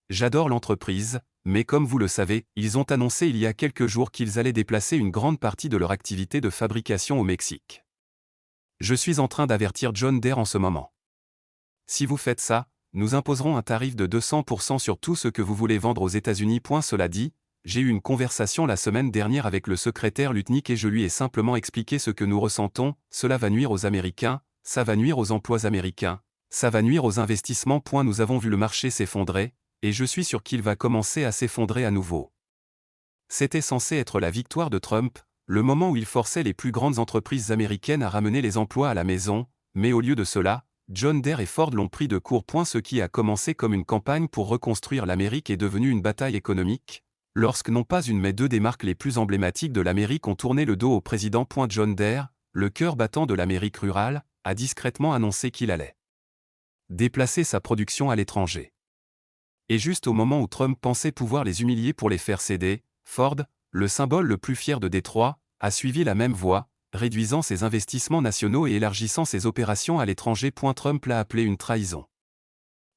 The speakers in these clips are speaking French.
J'adore l'entreprise, mais comme vous le savez, ils ont annoncé il y a quelques jours qu'ils allaient déplacer une grande partie de leur activité de fabrication au Mexique. Je suis en train d'avertir John Deere en ce moment. Si vous faites ça, nous imposerons un tarif de 200% sur tout ce que vous voulez vendre aux États-Unis. Cela dit, j'ai eu une conversation la semaine dernière avec le secrétaire Lutnick et je lui ai simplement expliqué ce que nous ressentons. Cela va nuire aux Américains, ça va nuire aux emplois américains, ça va nuire aux investissements. Nous avons vu le marché s'effondrer, et je suis sûr qu'il va commencer à s'effondrer à nouveau. C'était censé être la victoire de Trump, le moment où il forçait les plus grandes entreprises américaines à ramener les emplois à la maison, mais au lieu de cela, John Deere et Ford l'ont pris de court. Ce qui a commencé comme une campagne pour reconstruire l'Amérique est devenu une bataille économique, lorsque non pas une mais deux des marques les plus emblématiques de l'Amérique ont tourné le dos au président. John Deere, le cœur battant de l'Amérique rurale, a discrètement annoncé qu'il allait déplacer sa production à l'étranger. Et juste au moment où Trump pensait pouvoir les humilier pour les faire céder, Ford, le symbole le plus fier de Détroit, a suivi la même voie, réduisant ses investissements nationaux et élargissant ses opérations à l'étranger. Trump l'a appelé une trahison.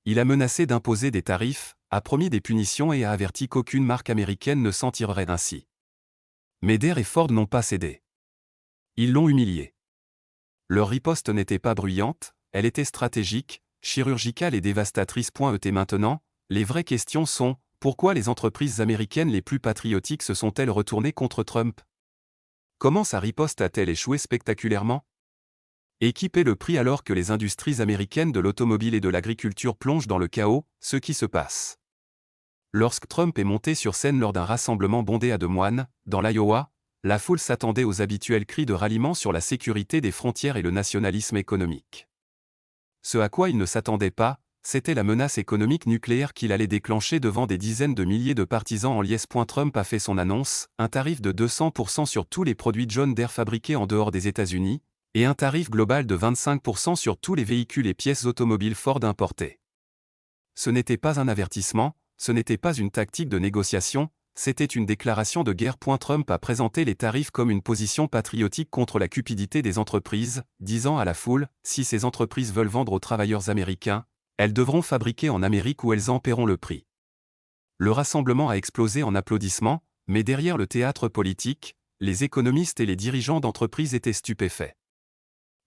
Il a menacé d'imposer des tarifs, a promis des punitions et a averti qu'aucune marque américaine ne s'en tirerait ainsi. Mais Deere et Ford n'ont pas cédé. Ils l'ont humilié. Leur riposte n'était pas bruyante, elle était stratégique, chirurgicale et dévastatrice. Maintenant, les vraies questions sont, pourquoi les entreprises américaines les plus patriotiques se sont-elles retournées contre Trump? Comment sa riposte a-t-elle échoué spectaculairement? Et qui paie le prix alors que les industries américaines de l'automobile et de l'agriculture plongent dans le chaos? Ce qui se passe. Lorsque Trump est monté sur scène lors d'un rassemblement bondé à Des Moines, dans l'Iowa, la foule s'attendait aux habituels cris de ralliement sur la sécurité des frontières et le nationalisme économique. Ce à quoi il ne s'attendait pas, c'était la menace économique nucléaire qu'il allait déclencher devant des dizaines de milliers de partisans en liesse. Trump a fait son annonce, un tarif de 200% sur tous les produits John Deere fabriqués en dehors des États-Unis, et un tarif global de 25% sur tous les véhicules et pièces automobiles Ford importés. Ce n'était pas un avertissement, ce n'était pas une tactique de négociation, c'était une déclaration de guerre. Trump a présenté les tarifs comme une position patriotique contre la cupidité des entreprises, disant à la foule, si ces entreprises veulent vendre aux travailleurs américains, elles devront fabriquer en Amérique ou elles en paieront le prix. Le rassemblement a explosé en applaudissements, mais derrière le théâtre politique, les économistes et les dirigeants d'entreprises étaient stupéfaits.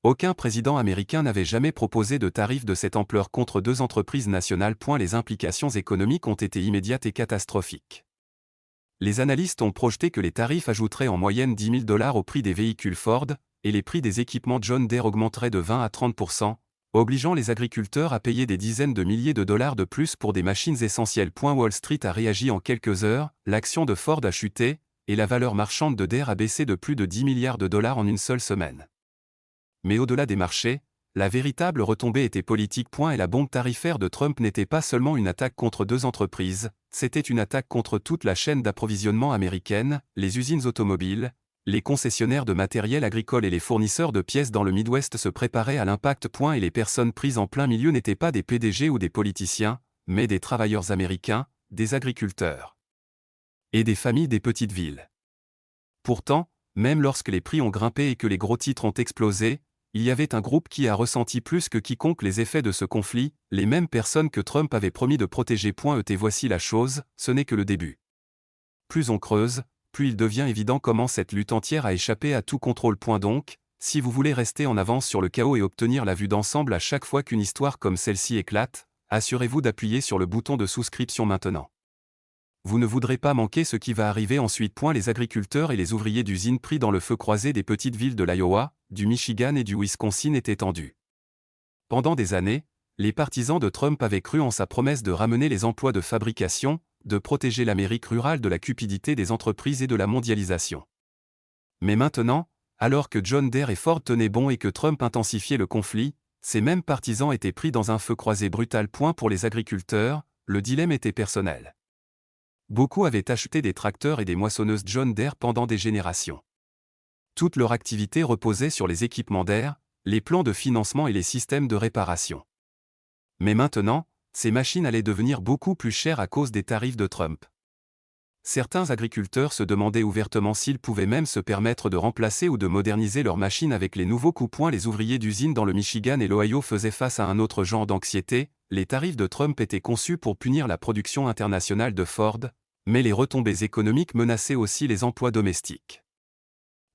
Aucun président américain n'avait jamais proposé de tarifs de cette ampleur contre deux entreprises nationales. Les implications économiques ont été immédiates et catastrophiques. Les analystes ont projeté que les tarifs ajouteraient en moyenne $10 000 au prix des véhicules Ford, et les prix des équipements John Deere augmenteraient de 20 à 30%, obligeant les agriculteurs à payer des dizaines de milliers de dollars de plus pour des machines essentielles. Wall Street a réagi en quelques heures, l'action de Ford a chuté, et la valeur marchande de Deere a baissé de plus de 10 milliards de dollars en une seule semaine. Mais au-delà des marchés, la véritable retombée était politique. Et la bombe tarifaire de Trump n'était pas seulement une attaque contre deux entreprises, c'était une attaque contre toute la chaîne d'approvisionnement américaine, les usines automobiles, les concessionnaires de matériel agricole et les fournisseurs de pièces dans le Midwest se préparaient à l'impact. Et les personnes prises en plein milieu n'étaient pas des PDG ou des politiciens, mais des travailleurs américains, des agriculteurs et des familles des petites villes. Pourtant, même lorsque les prix ont grimpé et que les gros titres ont explosé, il y avait un groupe qui a ressenti plus que quiconque les effets de ce conflit, les mêmes personnes que Trump avait promis de protéger. Voici la chose, ce n'est que le début. Plus on creuse, plus il devient évident comment cette lutte entière a échappé à tout contrôle. Donc, si vous voulez rester en avance sur le chaos et obtenir la vue d'ensemble à chaque fois qu'une histoire comme celle-ci éclate, assurez-vous d'appuyer sur le bouton de souscription maintenant. Vous ne voudrez pas manquer ce qui va arriver ensuite. Les agriculteurs et les ouvriers d'usines pris dans le feu croisé des petites villes de l'Iowa, du Michigan et du Wisconsin étaient tendus. Pendant des années, les partisans de Trump avaient cru en sa promesse de ramener les emplois de fabrication, de protéger l'Amérique rurale de la cupidité des entreprises et de la mondialisation. Mais maintenant, alors que John Deere et Ford tenaient bon et que Trump intensifiait le conflit, ces mêmes partisans étaient pris dans un feu croisé brutal. Pour les agriculteurs, le dilemme était personnel. Beaucoup avaient acheté des tracteurs et des moissonneuses John Deere pendant des générations. Toute leur activité reposait sur les équipements Deere, les plans de financement et les systèmes de réparation. Mais maintenant, ces machines allaient devenir beaucoup plus chères à cause des tarifs de Trump. Certains agriculteurs se demandaient ouvertement s'ils pouvaient même se permettre de remplacer ou de moderniser leurs machines avec les nouveaux coups-points. Les ouvriers d'usines dans le Michigan et l'Ohio faisaient face à un autre genre d'anxiété. Les tarifs de Trump étaient conçus pour punir la production internationale de Ford, mais les retombées économiques menaçaient aussi les emplois domestiques.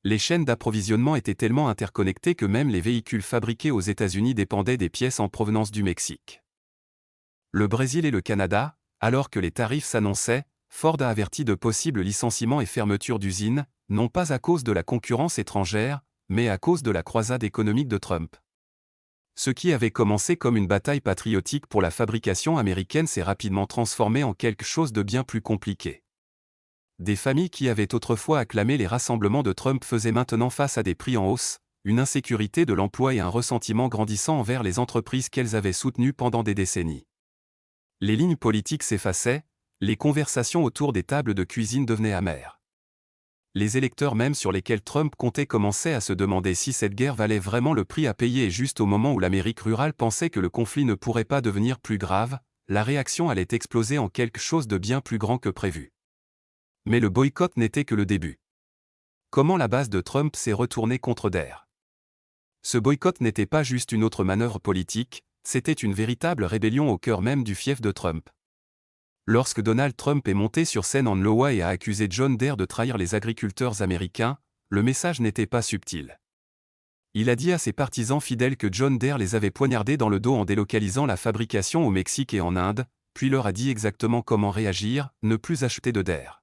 Les chaînes d'approvisionnement étaient tellement interconnectées que même les véhicules fabriqués aux États-Unis dépendaient des pièces en provenance du Mexique. Le Brésil et le Canada, alors que les tarifs s'annonçaient, Ford a averti de possibles licenciements et fermetures d'usines, non pas à cause de la concurrence étrangère, mais à cause de la croisade économique de Trump. Ce qui avait commencé comme une bataille patriotique pour la fabrication américaine s'est rapidement transformé en quelque chose de bien plus compliqué. Des familles qui avaient autrefois acclamé les rassemblements de Trump faisaient maintenant face à des prix en hausse, une insécurité de l'emploi et un ressentiment grandissant envers les entreprises qu'elles avaient soutenues pendant des décennies. Les lignes politiques s'effaçaient, les conversations autour des tables de cuisine devenaient amères. Les électeurs même sur lesquels Trump comptait commençaient à se demander si cette guerre valait vraiment le prix à payer, et juste au moment où l'Amérique rurale pensait que le conflit ne pourrait pas devenir plus grave, la réaction allait exploser en quelque chose de bien plus grand que prévu. Mais le boycott n'était que le début. Comment la base de Trump s'est retournée contre Dare? Ce boycott n'était pas juste une autre manœuvre politique, c'était une véritable rébellion au cœur même du fief de Trump. Lorsque Donald Trump est monté sur scène en Iowa et a accusé John Deere de trahir les agriculteurs américains, le message n'était pas subtil. Il a dit à ses partisans fidèles que John Deere les avait poignardés dans le dos en délocalisant la fabrication au Mexique et en Inde, puis leur a dit exactement comment réagir, ne plus acheter de Deere.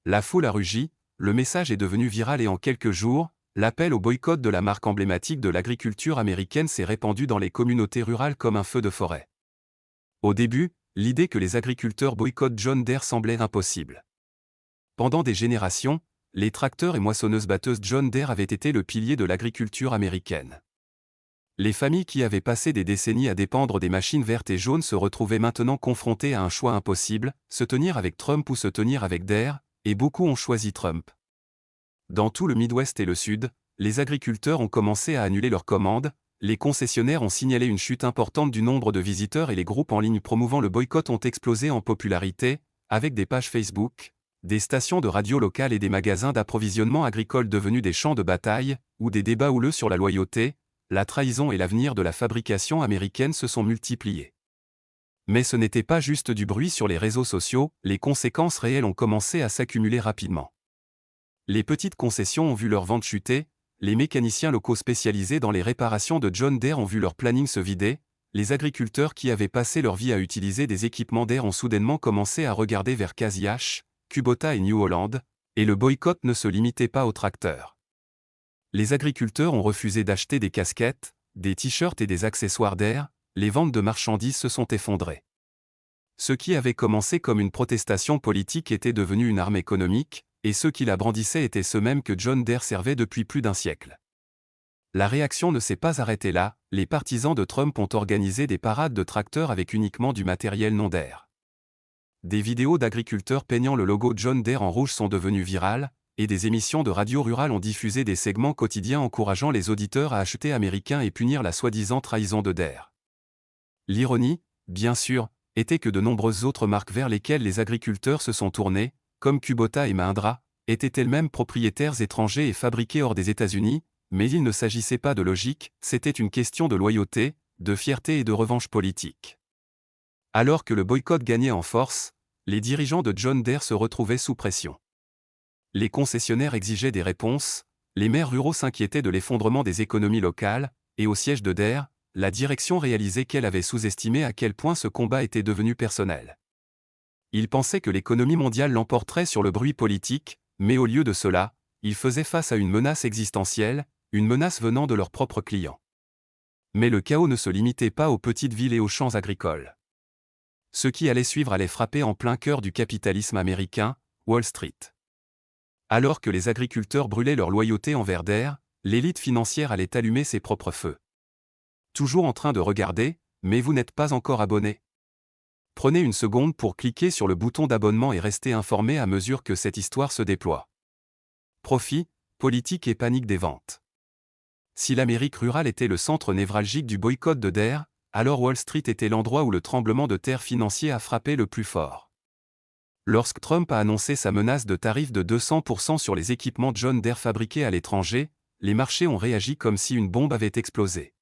La foule a rugi, le message est devenu viral et en quelques jours, l'appel au boycott de la marque emblématique de l'agriculture américaine s'est répandu dans les communautés rurales comme un feu de forêt. Au début, l'idée que les agriculteurs boycottent John Deere semblait impossible. Pendant des générations, les tracteurs et moissonneuses-batteuses John Deere avaient été le pilier de l'agriculture américaine. Les familles qui avaient passé des décennies à dépendre des machines vertes et jaunes se retrouvaient maintenant confrontées à un choix impossible, se tenir avec Trump ou se tenir avec Deere, et beaucoup ont choisi Trump. Dans tout le Midwest et le Sud, les agriculteurs ont commencé à annuler leurs commandes, les concessionnaires ont signalé une chute importante du nombre de visiteurs et les groupes en ligne promouvant le boycott ont explosé en popularité, avec des pages Facebook, des stations de radio locales et des magasins d'approvisionnement agricole devenus des champs de bataille, où des débats houleux sur la loyauté, la trahison et l'avenir de la fabrication américaine se sont multipliés. Mais ce n'était pas juste du bruit sur les réseaux sociaux, les conséquences réelles ont commencé à s'accumuler rapidement. Les petites concessions ont vu leurs ventes chuter, les mécaniciens locaux spécialisés dans les réparations de John Deere ont vu leur planning se vider, les agriculteurs qui avaient passé leur vie à utiliser des équipements Deere ont soudainement commencé à regarder vers Case IH, Kubota et New Holland, et le boycott ne se limitait pas aux tracteurs. Les agriculteurs ont refusé d'acheter des casquettes, des t-shirts et des accessoires Deere, les ventes de marchandises se sont effondrées. Ce qui avait commencé comme une protestation politique était devenu une arme économique, et ceux qui la brandissaient étaient ceux mêmes que John Deere servait depuis plus d'un siècle. La réaction ne s'est pas arrêtée là, les partisans de Trump ont organisé des parades de tracteurs avec uniquement du matériel non Deere. Des vidéos d'agriculteurs peignant le logo John Deere en rouge sont devenues virales, et des émissions de radio rurale ont diffusé des segments quotidiens encourageant les auditeurs à acheter américain et punir la soi-disant trahison de Deere. L'ironie, bien sûr, était que de nombreuses autres marques vers lesquelles les agriculteurs se sont tournés, comme Kubota et Mahindra, étaient elles-mêmes propriétaires étrangers et fabriqués hors des États-Unis, mais il ne s'agissait pas de logique, c'était une question de loyauté, de fierté et de revanche politique. Alors que le boycott gagnait en force, les dirigeants de John Deere se retrouvaient sous pression. Les concessionnaires exigeaient des réponses, les maires ruraux s'inquiétaient de l'effondrement des économies locales, et au siège de Deere, la direction réalisait qu'elle avait sous-estimé à quel point ce combat était devenu personnel. Ils pensaient que l'économie mondiale l'emporterait sur le bruit politique, mais au lieu de cela, ils faisaient face à une menace existentielle, une menace venant de leurs propres clients. Mais le chaos ne se limitait pas aux petites villes et aux champs agricoles. Ce qui allait suivre allait frapper en plein cœur du capitalisme américain, Wall Street. Alors que les agriculteurs brûlaient leur loyauté envers Deere, l'élite financière allait allumer ses propres feux. Toujours en train de regarder, mais vous n'êtes pas encore abonné? Prenez une seconde pour cliquer sur le bouton d'abonnement et rester informé à mesure que cette histoire se déploie. Profit, politique et panique des ventes. Si l'Amérique rurale était le centre névralgique du boycott de Deere, alors Wall Street était l'endroit où le tremblement de terre financier a frappé le plus fort. Lorsque Trump a annoncé sa menace de tarifs de 200% sur les équipements John Deere fabriqués à l'étranger, les marchés ont réagi comme si une bombe avait explosé.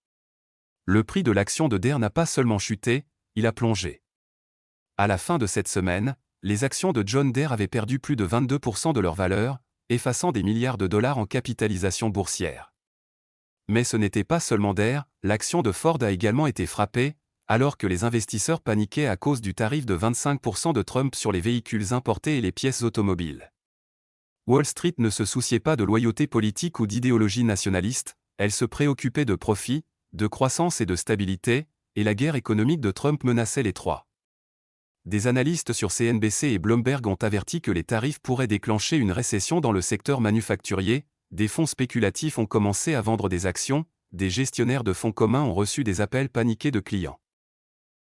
Le prix de l'action de Deere n'a pas seulement chuté, il a plongé. À la fin de cette semaine, les actions de John Deere avaient perdu plus de 22% de leur valeur, effaçant des milliards de dollars en capitalisation boursière. Mais ce n'était pas seulement Deere, l'action de Ford a également été frappée, alors que les investisseurs paniquaient à cause du tarif de 25% de Trump sur les véhicules importés et les pièces automobiles. Wall Street ne se souciait pas de loyauté politique ou d'idéologie nationaliste, elle se préoccupait de profit, de croissance et de stabilité, et la guerre économique de Trump menaçait les trois. Des analystes sur CNBC et Bloomberg ont averti que les tarifs pourraient déclencher une récession dans le secteur manufacturier, des fonds spéculatifs ont commencé à vendre des actions, des gestionnaires de fonds communs ont reçu des appels paniqués de clients.